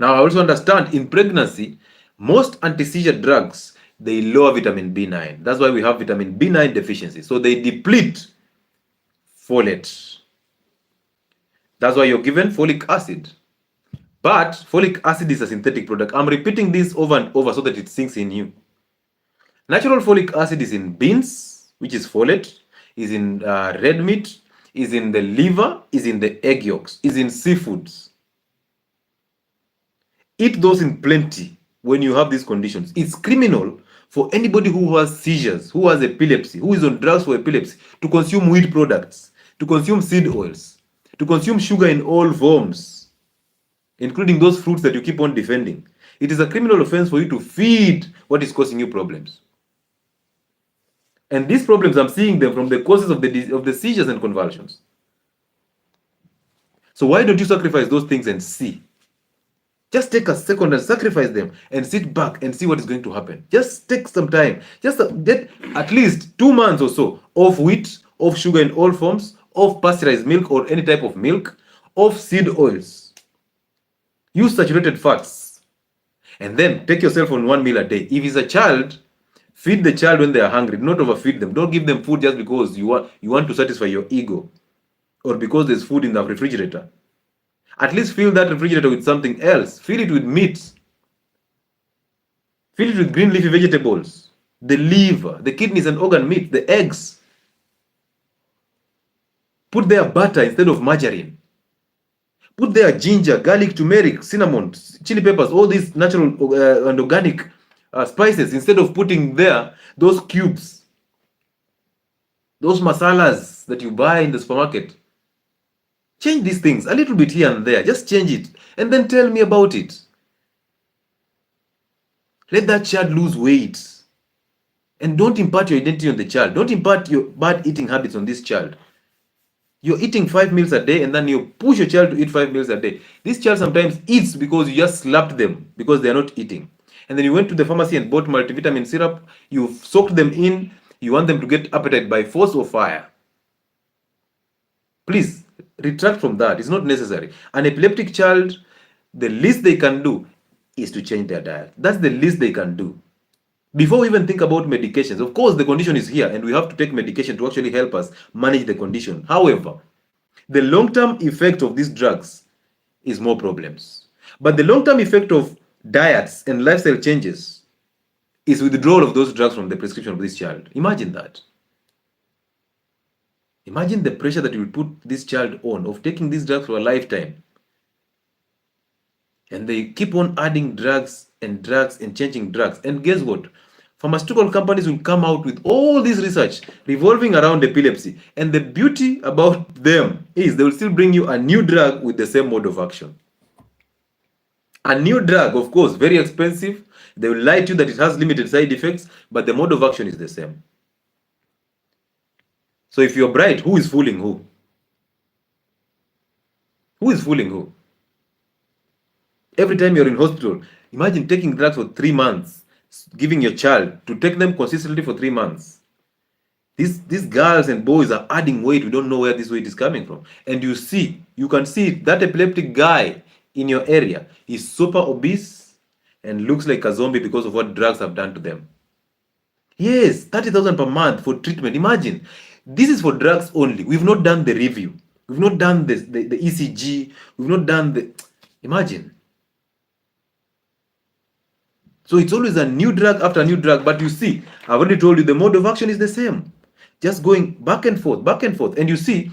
Now, I also understand in pregnancy, most anti-seizure drugs, they lower vitamin B9. That's why we have vitamin B9 deficiency. So they deplete folate. That's why you're given folic acid. But folic acid is a synthetic product. I'm repeating this over and over so that it sinks in you. Natural folic acid is in beans, which is folate, is in red meat, is in the liver, is in the egg yolks, is in seafoods. Eat those in plenty when you have these conditions. It's criminal for anybody who has seizures, who has epilepsy, who is on drugs for epilepsy, to consume wheat products, to consume seed oils, to consume sugar in all forms, including those fruits that you keep on defending. It is a criminal offense for you to feed what is causing you problems. And these problems, I'm seeing them from the causes of the seizures and convulsions. So why don't you sacrifice those things and see? Just take a second and sacrifice them and sit back and see what is going to happen. Just take some time. Just get at least 2 months or so of wheat, of sugar in all forms, of pasteurized milk or any type of milk, of seed oils. Use saturated fats. And then take yourself on 1 meal a day. If it's a child, feed the child when they are hungry. Do not overfeed them. Don't give them food just because you want to satisfy your ego or because there's food in the refrigerator. At least fill that refrigerator with something else. Fill it with meat. Fill it with green leafy vegetables, the liver, the kidneys and organ meat, the eggs. Put there butter instead of margarine. Put there ginger, garlic, turmeric, cinnamon, chili peppers, all these natural and organic spices instead of putting there those cubes, those masalas that you buy in the supermarket. Change these things a little bit here and there. Just change it and then tell me about it. Let that child lose weight. And don't impart your identity on the child. Don't impart your bad eating habits on this child. You're eating 5 meals a day and then you push your child to eat 5 meals a day. This child sometimes eats because you just slapped them because they are not eating. And then you went to the pharmacy and bought multivitamin syrup. You've soaked them in. You want them to get appetite by force or fire. Please retract from that. It's not necessary. An epileptic child, the least they can do is to change their diet. That's the least they can do. Before we even think about medications, of course, the condition is here and we have to take medication to actually help us manage the condition. However, the long-term effect of these drugs is more problems. But the long-term effect of diets and lifestyle changes is withdrawal of those drugs from the prescription of this child. Imagine that. Imagine the pressure that you will put this child on of taking these drugs for a lifetime. And they keep on adding drugs and changing drugs. And guess what? Pharmaceutical companies will come out with all this research revolving around epilepsy. And the beauty about them is they will still bring you a new drug with the same mode of action. A new drug, of course, very expensive. They will lie to you that it has limited side effects, but the mode of action is the same. So if you're bright, who is fooling who? Who is fooling who? Every time you're in hospital, imagine taking drugs for 3 months, giving your child to take them consistently for 3 months. These girls and boys are adding weight. We don't know where this weight is coming from. And you can see that epileptic guy in your area is super obese and looks like a zombie because of what drugs have done to them. Yes, 30,000 per month for treatment. Imagine. This is for drugs only. We've not done the review. We've not done the ECG. We've not done the... Imagine. So it's always a new drug after a new drug. But you see, I've already told you the mode of action is the same. Just going back and forth, back and forth. And you see,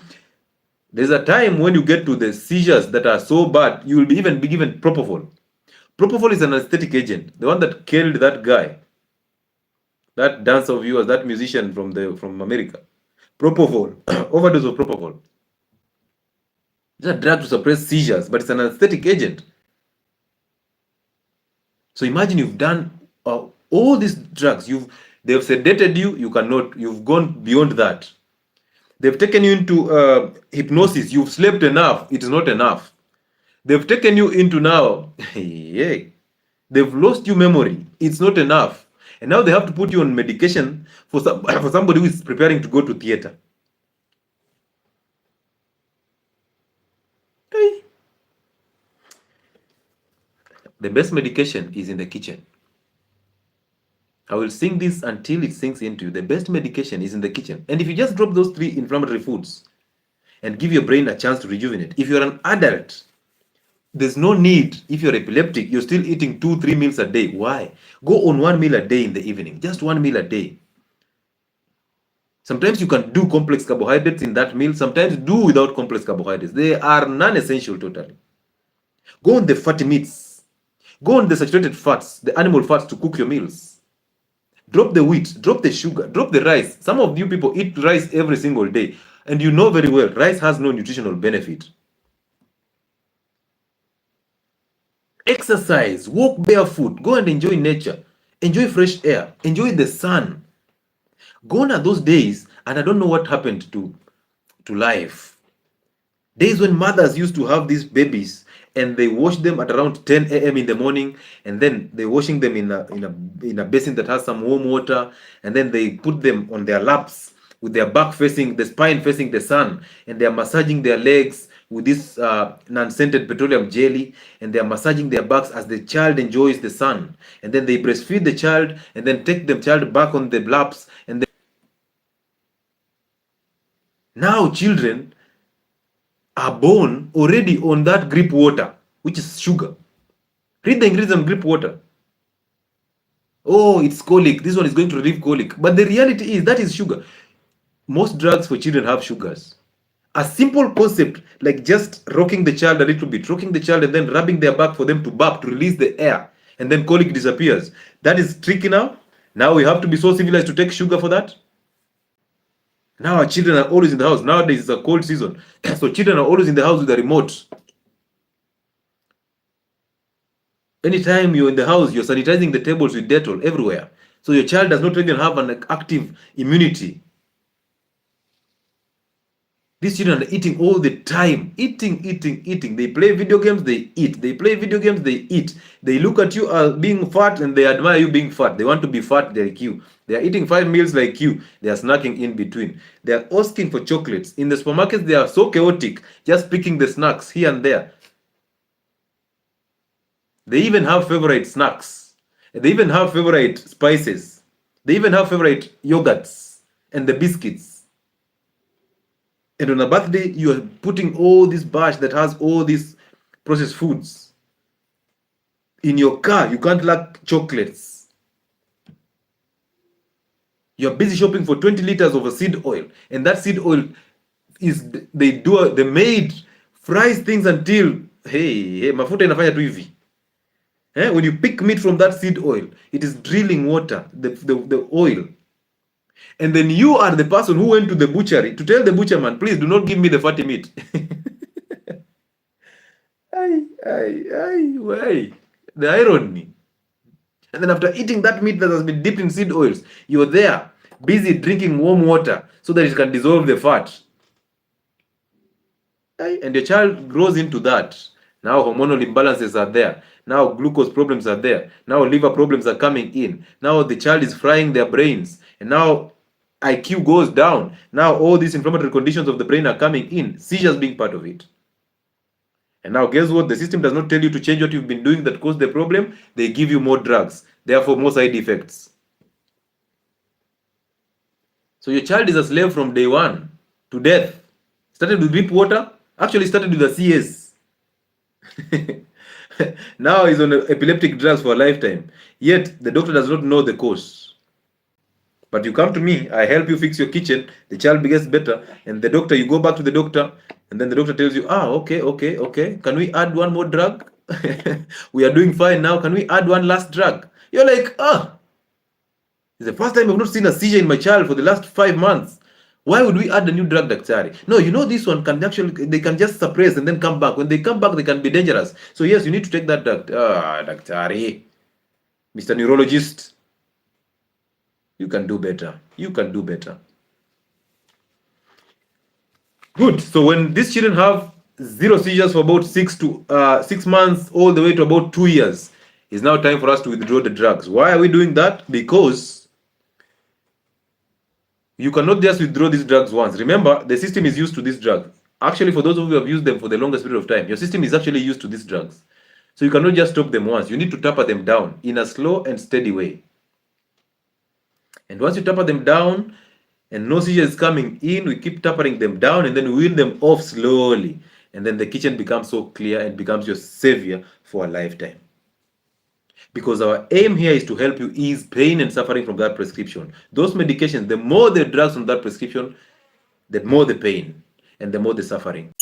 there's a time when you get to the seizures that are so bad, you will be given propofol. Propofol is an anesthetic agent. The one that killed that guy. That dancer of yours, that musician from America. Propofol, overdose of propofol. It's a drug to suppress seizures, but it's an anesthetic agent. So imagine you've done all these drugs. They've sedated you. You've gone beyond that. They've taken you into hypnosis. You've slept enough. It is not enough. They've taken you into now. They've lost you memory. It's not enough. And now they have to put you on medication for somebody who is preparing to go to theater. The best medication is in the kitchen. I will sing this until it sinks into you. The best medication is in the kitchen. And if you just drop those 3 inflammatory foods and give your brain a chance to rejuvenate, if you're an adult, there's no need. If you're epileptic, you're still eating 2-3 meals a day. Why? Go on 1 meal a day in the evening. Just 1 meal a day. Sometimes you can do complex carbohydrates in that meal. Sometimes do without complex carbohydrates. They are non-essential totally. Go on the fatty meats. Go on the saturated fats, the animal fats to cook your meals. Drop the wheat, drop the sugar, drop the rice. Some of you people eat rice every single day, and you know very well rice has no nutritional benefit. Exercise, walk barefoot, go and enjoy nature, enjoy fresh air, enjoy the sun. Gone are those days, and I don't know what happened to life. Days when mothers used to have these babies and they wash them at around 10 a.m. in the morning, and then they're washing them in a basin that has some warm water, and then they put them on their laps with their back facing, the spine facing the sun, and they're massaging their legs with this non-scented petroleum jelly, and they're massaging their backs as the child enjoys the sun, and then they breastfeed the child, and then take the child back on the laps, and then now children are born already on that grip water, which is sugar. Read the ingredients on grip water. Oh, it's colic. This one is going to relieve colic. But the reality is that is sugar. Most drugs for children have sugars. A simple concept like just rocking the child a little bit, rocking the child and then rubbing their back for them to burp to release the air, and then colic disappears. That is tricky now. Now we have to be so civilized to take sugar for that. Now our children are always in the house. Nowadays it's a cold season. So children are always in the house with a remote. Anytime you're in the house, you're sanitizing the tables with Dettol everywhere. So your child does not even have an active immunity. These children are eating all the time. Eating. They play video games, they eat. They play video games, they eat. They look at you as being fat and they admire you being fat. They want to be fat like you. They are eating 5 meals like you. They are snacking in between. They are asking for chocolates. In the supermarkets, they are so chaotic, just picking the snacks here and there. They even have favorite snacks. They even have favorite spices. They even have favorite yogurts and the biscuits. And on a birthday, you are putting all this bash that has all these processed foods. In your car, you can't lack chocolates. You're busy shopping for 20 liters of a seed oil. And that seed oil is, the maid fries things until, hey, mafuta inafanya tu hivi. When you pick meat from that seed oil, it is drilling water, the oil. And then you are the person who went to the butchery to tell the butcherman, please do not give me the fatty meat. Why? The irony. And then after eating that meat that has been dipped in seed oils, you're there, busy drinking warm water so that it can dissolve the fat. And your child grows into that. Now hormonal imbalances are there. Now glucose problems are there. Now liver problems are coming in. Now the child is frying their brains. And now IQ goes down. Now all these inflammatory conditions of the brain are coming in. Seizures being part of it. And now guess what? The system does not tell you to change what you've been doing that caused the problem. They give you more drugs. Therefore, more side effects. So your child is a slave from day one to death. Started with drip water. Actually started with a CS. Now he's on epileptic drugs for a lifetime. Yet the doctor does not know the cause. But you come to me, I help you fix your kitchen, the child gets better, and the doctor, you go back to the doctor, and then the doctor tells you, okay. Can we add one more drug? We are doing fine now. Can we add one last drug? You're like, it's the first time I've not seen a seizure in my child for the last 5 months. Why would we add a new drug, Daktari? No, you know this one can actually, they can just suppress and then come back. When they come back, they can be dangerous. So yes, you need to take that drug. Daktari, Mr. Neurologist, you can do better. You can do better. Good. So when these children have 0 seizures for about 6 months all the way to about 2 years, it's now time for us to withdraw the drugs. Why are we doing that? Because you cannot just withdraw these drugs once. Remember, the system is used to these drugs. Actually, for those of you who have used them for the longest period of time, your system is actually used to these drugs. So you cannot just stop them once. You need to taper them down in a slow and steady way. And once you taper them down and no seizure is coming in, we keep tapering them down and then we wheel them off slowly. And then the kitchen becomes so clear and becomes your savior for a lifetime. Because our aim here is to help you ease pain and suffering from that prescription. Those medications, the more the drugs from that prescription, the more the pain and the more the suffering.